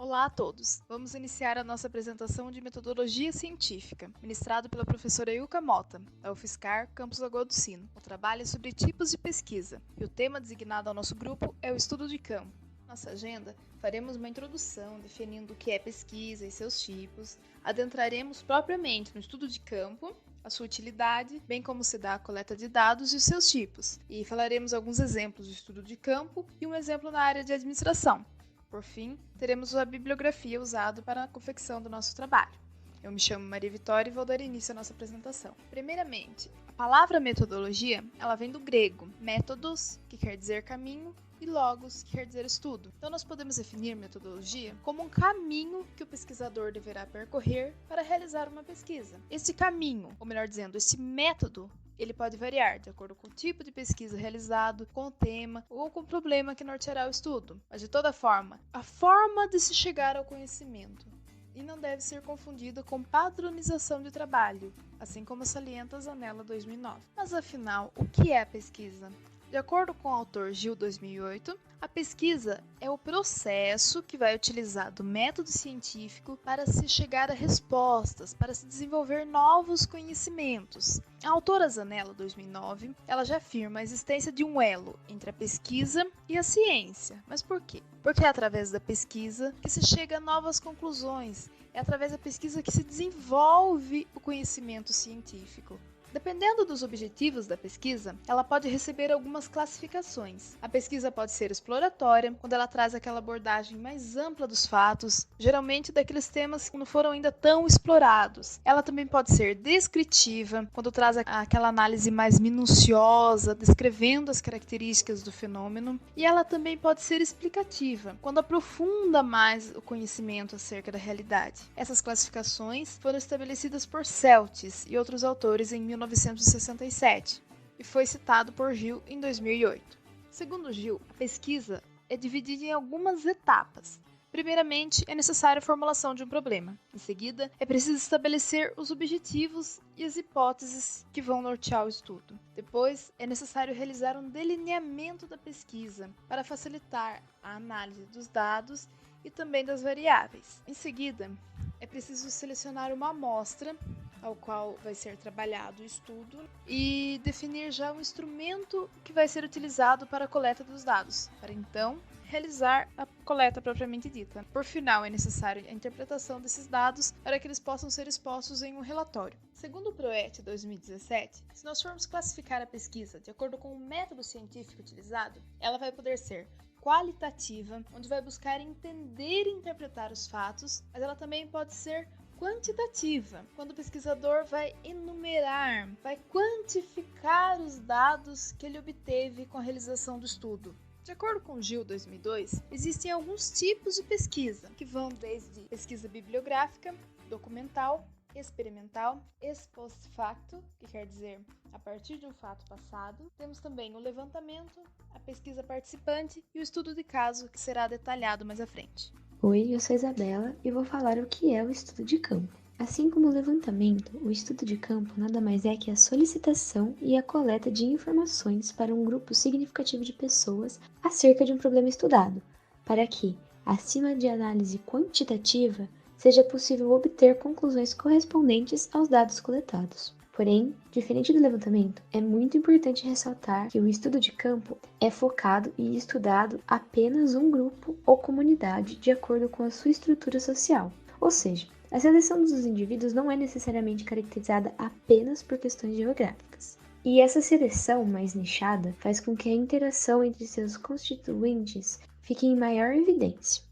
Olá a todos! Vamos iniciar a nossa apresentação de metodologia científica, ministrado pela professora Ilka Mota, da UFSCar, Campus Lagoa do Sino. O trabalho é sobre tipos de pesquisa, e o tema designado ao nosso grupo é o estudo de campo. Nossa agenda, faremos uma introdução definindo o que é pesquisa e seus tipos, adentraremos propriamente no estudo de campo, a sua utilidade, bem como se dá a coleta de dados e os seus tipos, e falaremos alguns exemplos de estudo de campo e um exemplo na área de administração. Por fim, teremos a bibliografia usada para a confecção do nosso trabalho. Eu me chamo Maria Vitória e vou dar início à nossa apresentação. Primeiramente, a palavra metodologia, ela vem do grego métodos, que quer dizer caminho, e logos, que quer dizer estudo. Então nós podemos definir metodologia como um caminho que o pesquisador deverá percorrer para realizar uma pesquisa. Esse caminho, ou melhor dizendo, esse método, ele pode variar de acordo com o tipo de pesquisa realizado, com o tema ou com o problema que norteará o estudo. Mas de toda forma, a forma de se chegar ao conhecimento e não deve ser confundida com padronização de trabalho, assim como salienta a Zanella 2009. Mas afinal, o que é a pesquisa? De acordo com o autor Gil 2008, a pesquisa é o processo que vai utilizar do método científico para se chegar a respostas, para se desenvolver novos conhecimentos. A autora Zanella 2009, ela já afirma a existência de um elo entre a pesquisa e a ciência. Mas por quê? Porque é através da pesquisa que se chega a novas conclusões, é através da pesquisa que se desenvolve o conhecimento científico. Dependendo dos objetivos da pesquisa, ela pode receber algumas classificações. A pesquisa pode ser exploratória, quando ela traz aquela abordagem mais ampla dos fatos, geralmente daqueles temas que não foram ainda tão explorados. Ela também pode ser descritiva, quando traz aquela análise mais minuciosa, descrevendo as características do fenômeno. E ela também pode ser explicativa, quando aprofunda mais o conhecimento acerca da realidade. Essas classificações foram estabelecidas por Celtis e outros autores em 1967 e foi citado por Gil em 2008. Segundo Gil, a pesquisa é dividida em algumas etapas. Primeiramente, é necessária a formulação de um problema. Em seguida, é preciso estabelecer os objetivos e as hipóteses que vão nortear o estudo. Depois, é necessário realizar um delineamento da pesquisa para facilitar a análise dos dados e também das variáveis. Em seguida, é preciso selecionar uma amostra ao qual vai ser trabalhado o estudo e definir já o instrumento que vai ser utilizado para a coleta dos dados, para então realizar a coleta propriamente dita. Por final, é necessário a interpretação desses dados para que eles possam ser expostos em um relatório. Segundo o PROET 2017, se nós formos classificar a pesquisa de acordo com o método científico utilizado, ela vai poder ser qualitativa, onde vai buscar entender e interpretar os fatos, mas ela também pode ser quantitativa, quando o pesquisador vai enumerar, vai quantificar os dados que ele obteve com a realização do estudo. De acordo com Gil 2002, existem alguns tipos de pesquisa, que vão desde pesquisa bibliográfica, documental, experimental, ex post facto, que quer dizer a partir de um fato passado. Temos também o levantamento, a pesquisa participante e o estudo de caso, que será detalhado mais à frente. Oi, eu sou Isabela e vou falar o que é o estudo de campo. Assim como o levantamento, o estudo de campo nada mais é que a solicitação e a coleta de informações para um grupo significativo de pessoas acerca de um problema estudado, para que, acima de análise quantitativa, seja possível obter conclusões correspondentes aos dados coletados. Porém, diferente do levantamento, é muito importante ressaltar que o estudo de campo é focado e estudado apenas um grupo ou comunidade de acordo com a sua estrutura social. Ou seja, a seleção dos indivíduos não é necessariamente caracterizada apenas por questões geográficas. E essa seleção mais nichada faz com que a interação entre seus constituintes fique em maior evidência.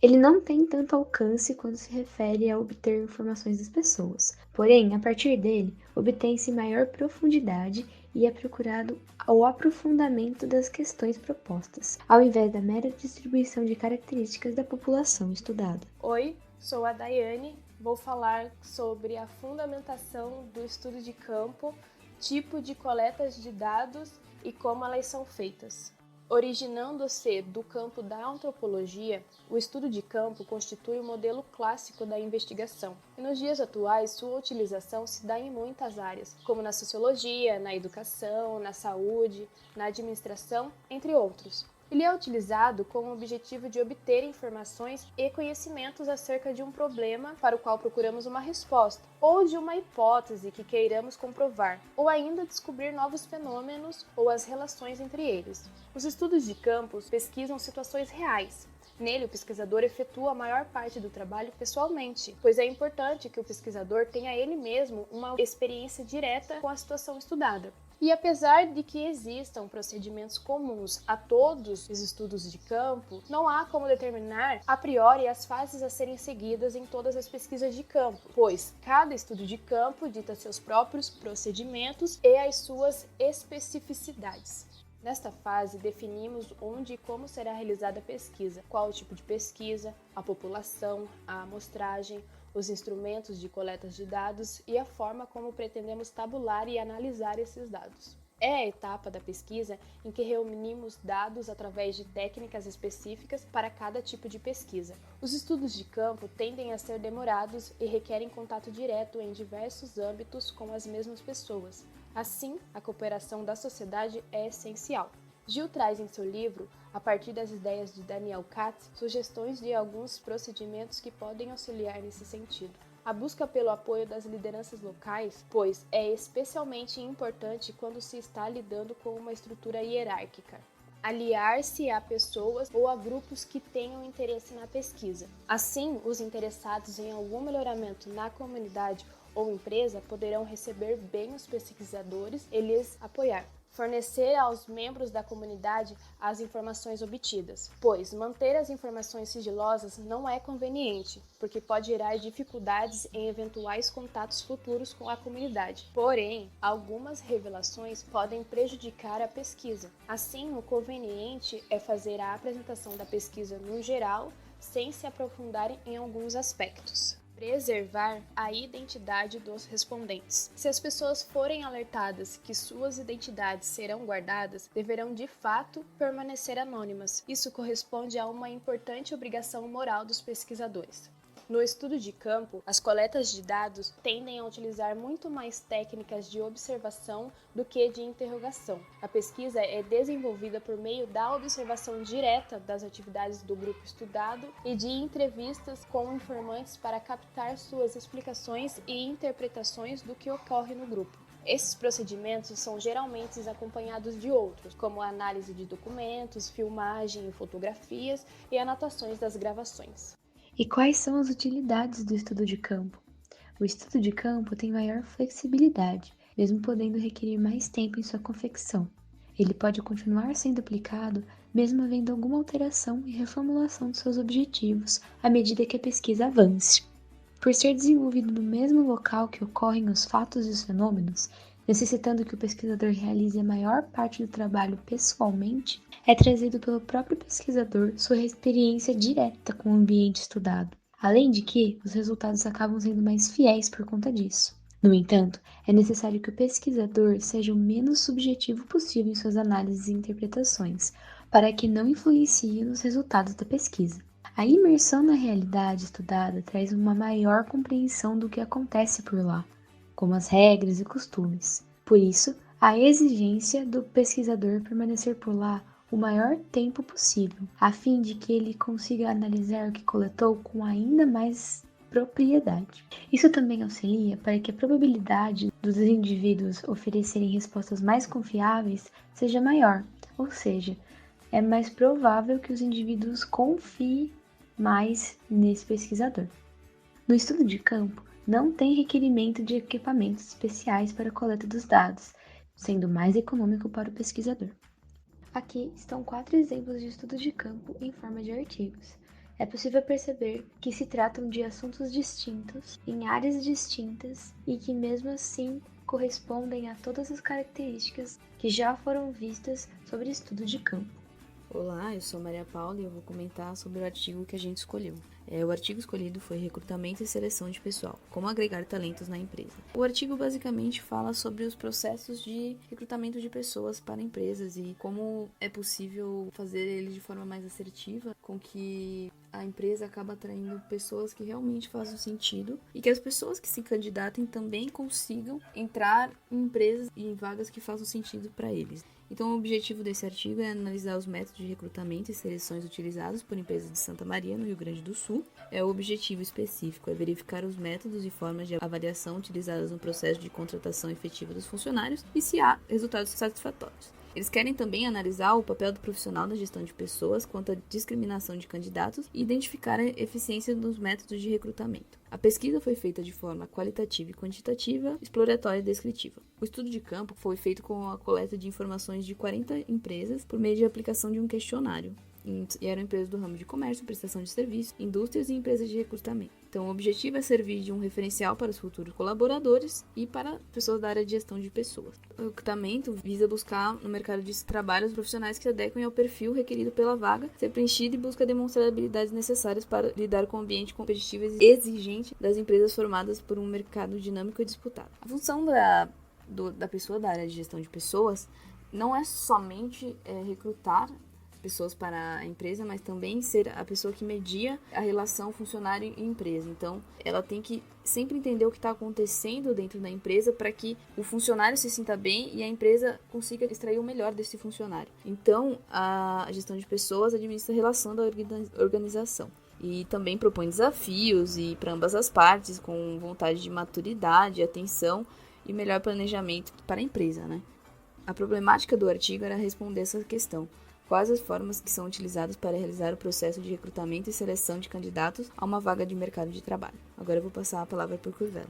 Ele não tem tanto alcance quando se refere a obter informações das pessoas, porém, a partir dele, obtém-se maior profundidade e é procurado o aprofundamento das questões propostas, ao invés da mera distribuição de características da população estudada. Oi, sou a Daiane, vou falar sobre a fundamentação do estudo de campo, tipo de coletas de dados e como elas são feitas. Originando-se do campo da antropologia, o estudo de campo constitui o modelo clássico da investigação, e nos dias atuais sua utilização se dá em muitas áreas, como na sociologia, na educação, na saúde, na administração, entre outros. Ele é utilizado com o objetivo de obter informações e conhecimentos acerca de um problema para o qual procuramos uma resposta, ou de uma hipótese que queiramos comprovar, ou ainda descobrir novos fenômenos ou as relações entre eles. Os estudos de campo pesquisam situações reais. Nele, o pesquisador efetua a maior parte do trabalho pessoalmente, pois é importante que o pesquisador tenha ele mesmo uma experiência direta com a situação estudada. E apesar de que existam procedimentos comuns a todos os estudos de campo, não há como determinar a priori as fases a serem seguidas em todas as pesquisas de campo, pois cada estudo de campo dita seus próprios procedimentos e as suas especificidades. Nesta fase, definimos onde e como será realizada a pesquisa, qual o tipo de pesquisa, a população, a amostragem, os instrumentos de coleta de dados e a forma como pretendemos tabular e analisar esses dados. É a etapa da pesquisa em que reunimos dados através de técnicas específicas para cada tipo de pesquisa. Os estudos de campo tendem a ser demorados e requerem contato direto em diversos âmbitos com as mesmas pessoas. Assim, a cooperação da sociedade é essencial. Gil traz em seu livro, a partir das ideias de Daniel Katz, sugestões de alguns procedimentos que podem auxiliar nesse sentido. A busca pelo apoio das lideranças locais, pois é especialmente importante quando se está lidando com uma estrutura hierárquica. Aliar-se a pessoas ou a grupos que tenham interesse na pesquisa. Assim, os interessados em algum melhoramento na comunidade ou empresa poderão receber bem os pesquisadores e lhes apoiar. Fornecer aos membros da comunidade as informações obtidas, pois manter as informações sigilosas não é conveniente, porque pode gerar dificuldades em eventuais contatos futuros com a comunidade. Porém, algumas revelações podem prejudicar a pesquisa. Assim, o conveniente é fazer a apresentação da pesquisa no geral, sem se aprofundar em alguns aspectos. Preservar a identidade dos respondentes. Se as pessoas forem alertadas que suas identidades serão guardadas, deverão de fato permanecer anônimas. Isso corresponde a uma importante obrigação moral dos pesquisadores. No estudo de campo, as coletas de dados tendem a utilizar muito mais técnicas de observação do que de interrogação. A pesquisa é desenvolvida por meio da observação direta das atividades do grupo estudado e de entrevistas com informantes para captar suas explicações e interpretações do que ocorre no grupo. Esses procedimentos são geralmente acompanhados de outros, como a análise de documentos, filmagem e fotografias e anotações das gravações. E quais são as utilidades do estudo de campo? O estudo de campo tem maior flexibilidade, mesmo podendo requerer mais tempo em sua confecção. Ele pode continuar sendo aplicado, mesmo havendo alguma alteração e reformulação de seus objetivos à medida que a pesquisa avance. Por ser desenvolvido no mesmo local que ocorrem os fatos e os fenômenos, necessitando que o pesquisador realize a maior parte do trabalho pessoalmente, é trazido pelo próprio pesquisador sua experiência direta com o ambiente estudado. Além de que, os resultados acabam sendo mais fiéis por conta disso. No entanto, é necessário que o pesquisador seja o menos subjetivo possível em suas análises e interpretações, para que não influencie nos resultados da pesquisa. A imersão na realidade estudada traz uma maior compreensão do que acontece por lá, como as regras e costumes. Por isso, a exigência do pesquisador permanecer por lá o maior tempo possível, a fim de que ele consiga analisar o que coletou com ainda mais propriedade. Isso também auxilia para que a probabilidade dos indivíduos oferecerem respostas mais confiáveis seja maior, ou seja, é mais provável que os indivíduos confiem mais nesse pesquisador. No estudo de campo, não tem requerimento de equipamentos especiais para a coleta dos dados, sendo mais econômico para o pesquisador. Aqui estão 4 exemplos de estudo de campo em forma de artigos. É possível perceber que se tratam de assuntos distintos, em áreas distintas e que mesmo assim correspondem a todas as características que já foram vistas sobre estudo de campo. Olá, eu sou Maria Paula e eu vou comentar sobre o artigo que a gente escolheu. O artigo escolhido foi Recrutamento e Seleção de Pessoal, como agregar talentos na empresa. O artigo basicamente fala sobre os processos de recrutamento de pessoas para empresas e como é possível fazer eles de forma mais assertiva, com que a empresa acaba atraindo pessoas que realmente façam sentido e que as pessoas que se candidatem também consigam entrar em empresas e em vagas que façam sentido para eles. Então, o objetivo desse artigo é analisar os métodos de recrutamento e seleções utilizados por empresas de Santa Maria, no Rio Grande do Sul. O objetivo específico é verificar os métodos e formas de avaliação utilizadas no processo de contratação efetiva dos funcionários e se há resultados satisfatórios. Eles querem também analisar o papel do profissional na gestão de pessoas quanto à discriminação de candidatos e identificar a eficiência dos métodos de recrutamento. A pesquisa foi feita de forma qualitativa e quantitativa, exploratória e descritiva. O estudo de campo foi feito com a coleta de informações de 40 empresas por meio de aplicação de um questionário. E eram empresas do ramo de comércio, prestação de serviços, indústrias e empresas de recrutamento. Então, o objetivo é servir de um referencial para os futuros colaboradores e para pessoas da área de gestão de pessoas. O recrutamento visa buscar no mercado de trabalho os profissionais que se adequem ao perfil requerido pela vaga, ser preenchido e busca demonstrar habilidades necessárias para lidar com o ambiente competitivo e exigente das empresas formadas por um mercado dinâmico e disputado. A função da pessoa da área de gestão de pessoas não é somente recrutar pessoas para a empresa, mas também ser a pessoa que media a relação funcionário e empresa. Então, ela tem que sempre entender o que está acontecendo dentro da empresa para que o funcionário se sinta bem e a empresa consiga extrair o melhor desse funcionário. Então, a gestão de pessoas administra a relação da organização. E também propõe desafios e para ambas as partes, com vontade de maturidade, atenção e melhor planejamento para a empresa, né? A problemática do artigo era responder essa questão. Quais as formas que são utilizadas para realizar o processo de recrutamento e seleção de candidatos a uma vaga de mercado de trabalho? Agora eu vou passar a palavra para o Curvelo.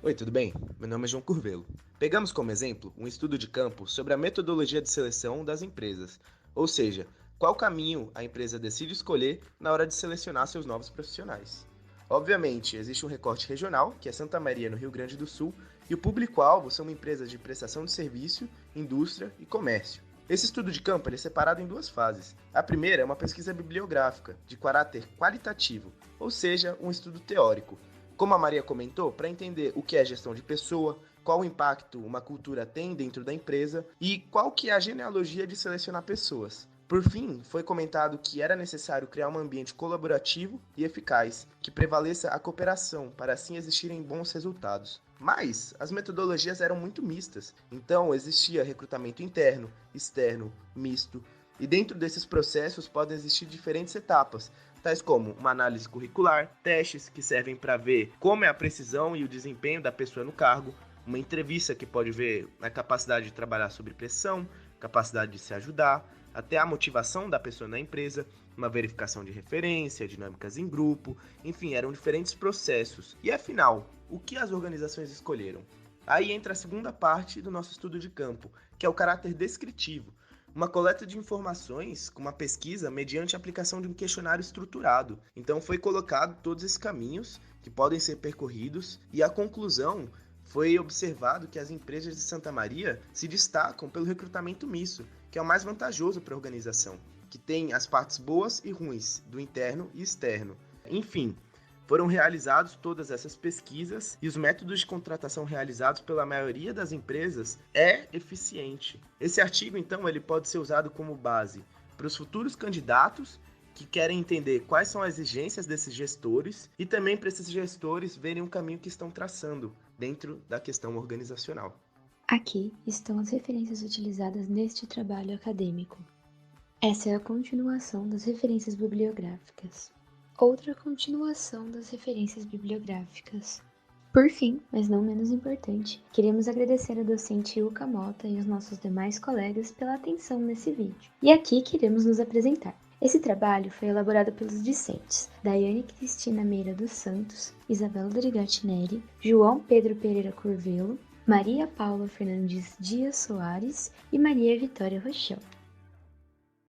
Oi, tudo bem? Meu nome é João Curvelo. Pegamos como exemplo um estudo de campo sobre a metodologia de seleção das empresas, ou seja, qual caminho a empresa decide escolher na hora de selecionar seus novos profissionais. Obviamente, existe um recorte regional, que é Santa Maria, no Rio Grande do Sul, e o público-alvo são empresas de prestação de serviço, indústria e comércio. Esse estudo de campo é separado em duas fases. A primeira é uma pesquisa bibliográfica, de caráter qualitativo, ou seja, um estudo teórico. Como a Maria comentou, para entender o que é gestão de pessoa, qual o impacto uma cultura tem dentro da empresa e qual que é a genealogia de selecionar pessoas. Por fim, foi comentado que era necessário criar um ambiente colaborativo e eficaz, que prevaleça a cooperação, para assim existirem bons resultados. Mas as metodologias eram muito mistas, então existia recrutamento interno, externo, misto, e dentro desses processos podem existir diferentes etapas, tais como uma análise curricular, testes que servem para ver como é a precisão e o desempenho da pessoa no cargo, uma entrevista que pode ver a capacidade de trabalhar sob pressão, capacidade de se ajudar, até a motivação da pessoa na empresa, uma verificação de referência, dinâmicas em grupo, enfim, eram diferentes processos. E afinal, o que as organizações escolheram? Aí entra a segunda parte do nosso estudo de campo, que é o caráter descritivo, uma coleta de informações com uma pesquisa mediante a aplicação de um questionário estruturado. Então foi colocado todos esses caminhos que podem ser percorridos e a conclusão foi observado que as empresas de Santa Maria se destacam pelo recrutamento misto, que é o mais vantajoso para a organização, que tem as partes boas e ruins, do interno e externo. Enfim, foram realizadas todas essas pesquisas e os métodos de contratação realizados pela maioria das empresas é eficiente. Esse artigo, então, ele pode ser usado como base para os futuros candidatos que querem entender quais são as exigências desses gestores e também para esses gestores verem o caminho que estão traçando dentro da questão organizacional. Aqui estão as referências utilizadas neste trabalho acadêmico. Essa é a continuação das referências bibliográficas. Outra continuação das referências bibliográficas. Por fim, mas não menos importante, queremos agradecer a docente Ilka Mota e os nossos demais colegas pela atenção nesse vídeo. E aqui queremos nos apresentar. Esse trabalho foi elaborado pelos discentes Daiane Cristina Meira dos Santos, Isabela Dorigatti Neri, João Pedro Pereira Curvelo, Maria Paula Fernandes Dias Soares e Maria Vitória Rochel.